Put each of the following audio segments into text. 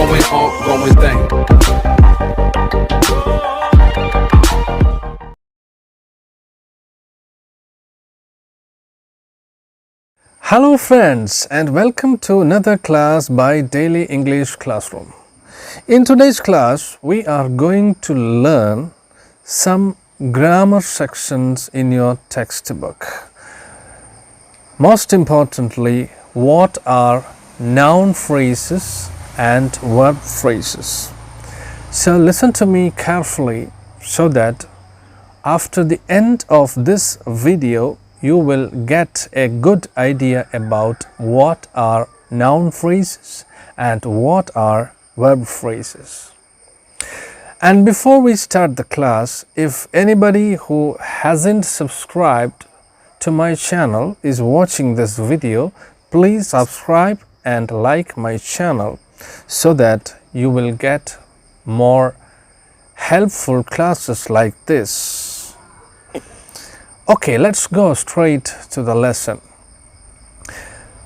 ongoing thing. Hello friends, and welcome to another class by Daily English Classroom. In today's class, we are going to learn some grammar sections in your textbook. Most importantly, what are noun phrases and verb phrases. So listen to me carefully so that after the end of this video, you will get a good idea about what are noun phrases and what are verb phrases. And before we start the class, if anybody who hasn't subscribed to my channel is watching this video, please subscribe and like my channel so that you will get more helpful classes like this. Okay, let's go straight to the lesson.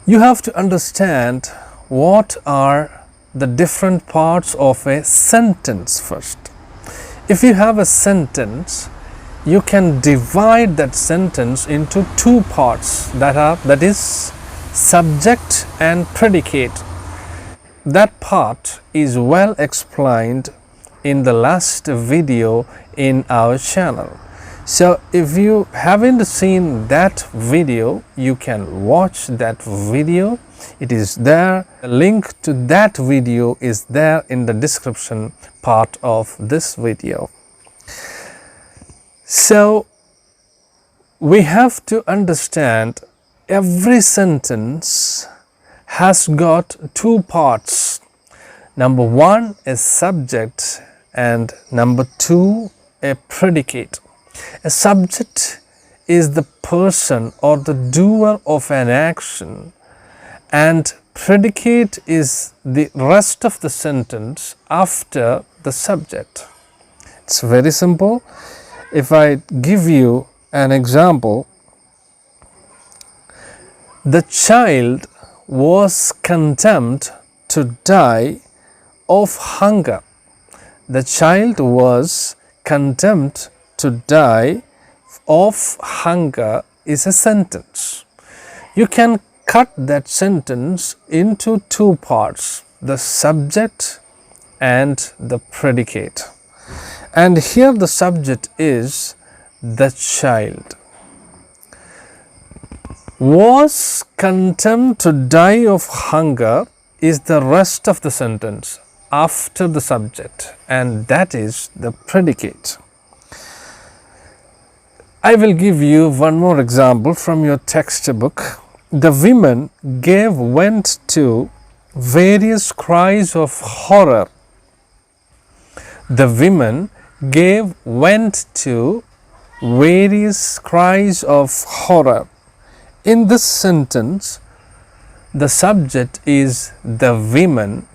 You have to understand what are the different parts of a sentence first. If you have a sentence, you can divide that sentence into two parts that is subject and predicate. That part is well explained in the last video in our channel. So if you haven't seen that video, you can watch that video. It is there. The link to that video is there in the description part of this video. So we have to understand every sentence has got two parts. Number one is subject and number two a predicate. A subject is the person or the doer of an action, and predicate is the rest of the sentence after the subject. It's very simple. If I give you an example, the child was condemned to die of hunger. The child was condemned to die of hunger is a sentence. You can cut that sentence into two parts, the subject and the predicate. And here the subject is the child. Was condemned to die of hunger is the rest of the sentence after the subject, and that is the predicate. I will give you one more example from your textbook. The women gave vent to various cries of horror. The women gave vent to various cries of horror. In this sentence, the subject is the women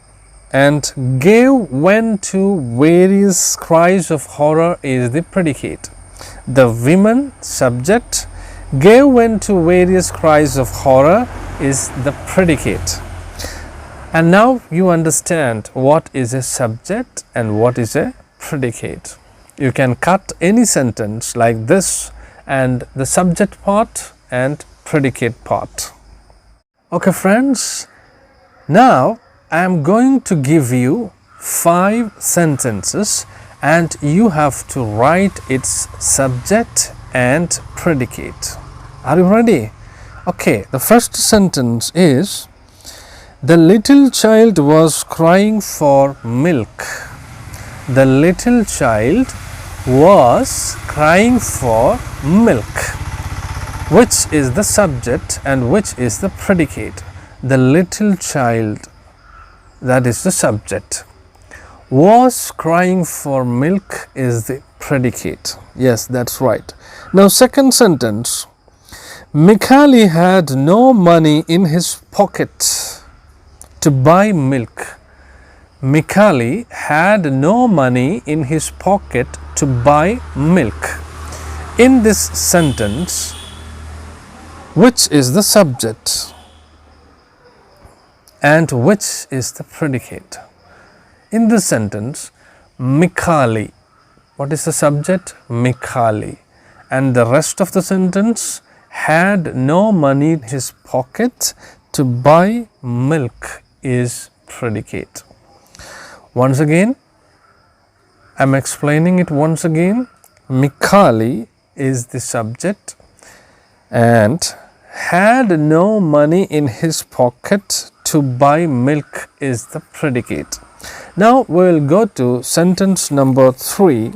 and gave vent to various cries of horror is the predicate. The women subject, gave vent to various cries of horror is the predicate. And now you understand what is a subject and what is a predicate. You can cut any sentence like this and the subject part and predicate part. Okay friends, now I am going to give you 5 sentences and you have to write its subject and predicate. Are you ready? Okay, the first sentence is, the little child was crying for milk. The little child was crying for milk. Which is the subject and which is the predicate? The little child, that is the subject. Was crying for milk is the predicate. Yes, that's right. Now second sentence, Mikhail had no money in his pocket to buy milk. Mikhail had no money in his pocket to buy milk. In this sentence, which is the subject and which is the predicate? In this sentence, Mikali. What is the subject? Mikali. And the rest of the sentence, had no money in his pocket to buy milk, is predicate. Once again, I am explaining it once again. Mikali is the subject and had no money in his pocket to buy milk is the predicate. Now we will go to sentence number 3.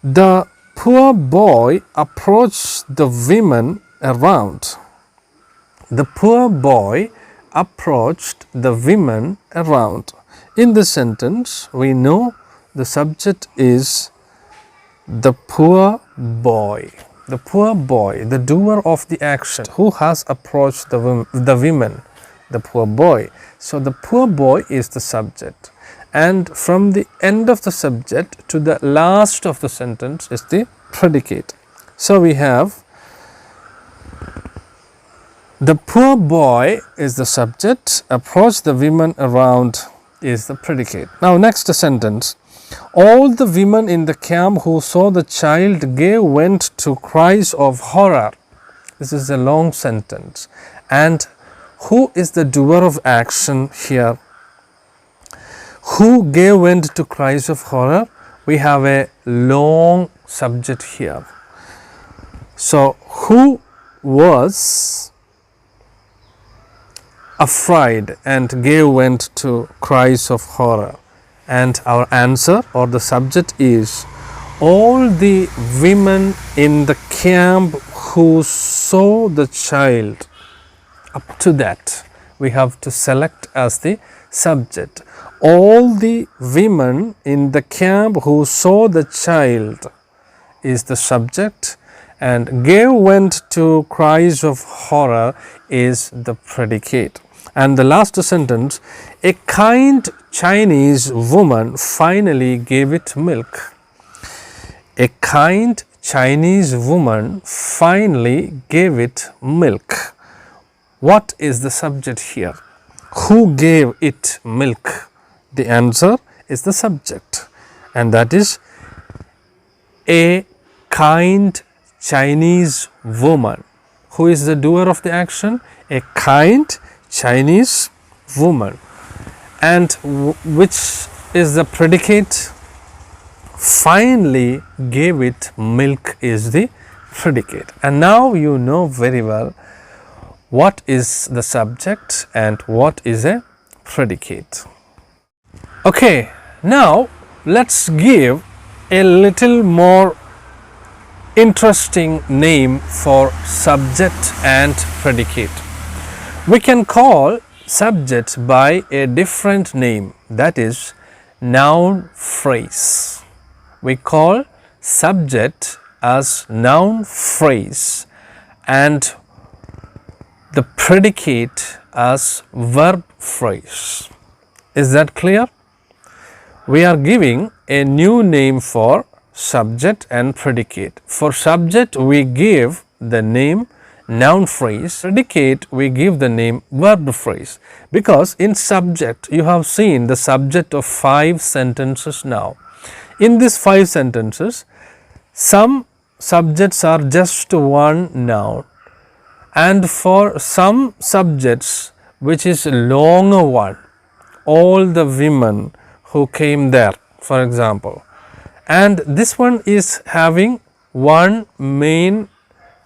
The poor boy approached the women around. The poor boy approached the women around. In this sentence, we know the subject is the poor boy. The poor boy, the doer of the action, who has approached the women, the poor boy. So the poor boy is the subject, and from the end of the subject to the last of the sentence is the predicate. So we have the poor boy is the subject, approach the women around is the predicate. Now next sentence. All the women in the camp who saw the child gave vent to cries of horror. This is a long sentence. And who is the doer of action here? Who gave vent to cries of horror? We have a long subject here. So who was afraid and gave vent to cries of horror? And our answer or the subject is all the women in the camp who saw the child. Up to that we have to select as the subject. All the women in the camp who saw the child is the subject, and gave vent to cries of horror is the predicate. And the last sentence, a kind Chinese woman finally gave it milk. A kind Chinese woman finally gave it milk. What is the subject here? Who gave it milk? The answer is the subject, and that is a kind Chinese woman. Who is the doer of the action? A kind Chinese woman. And which is the predicate? Finally gave it milk is the predicate. And now you know very well what is the subject and what is a predicate. Okay, now let's give a little more interesting name for subject and predicate. We can call subject by a different name, that is noun phrase. We call subject as noun phrase and the predicate as verb phrase. Is that clear? We are giving a new name for subject and predicate. For subject we give the name noun phrase, predicate we give the name verb phrase, because in subject you have seen the subject of 5 sentences now. In these 5 sentences, some subjects are just one noun, and for some subjects which is longer one, all the women who came there, for example, and this one is having one main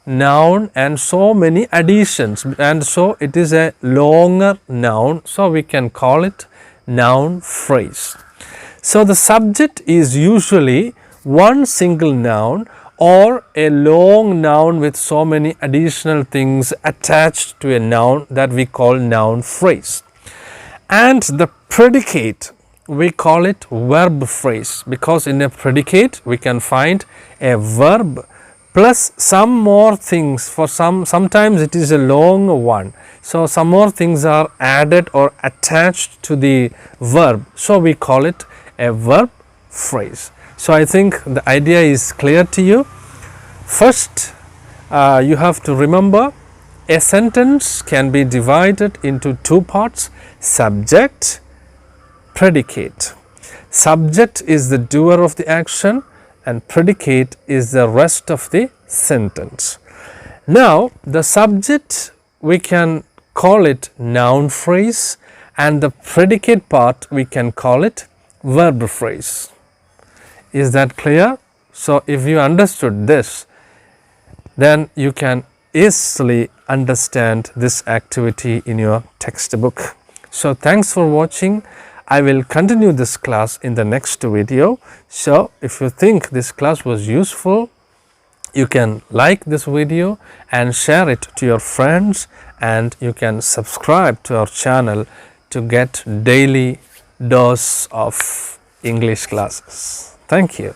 noun and so many additions, and so it is a longer noun, so we can call it noun phrase. So the subject is usually one single noun or a long noun with so many additional things attached to a noun that we call noun phrase. And the predicate, we call it verb phrase, because in a predicate we can find a verb plus some more things. For sometimes it is a long one, so some more things are added or attached to the verb, so we call it a verb phrase. So I think the idea is clear to you. First, you have to remember a sentence can be divided into 2 parts: subject, predicate. subject is the doer of the action and predicate is the rest of the sentence. Now the subject we can call it noun phrase and the predicate part we can call it verb phrase. Is that clear? So if you understood this, then you can easily understand this activity in your textbook. So thanks for watching. I will continue this class in the next video. So if you think this class was useful, you can like this video and share it to your friends, and you can subscribe to our channel to get daily dose of English classes. Thank you.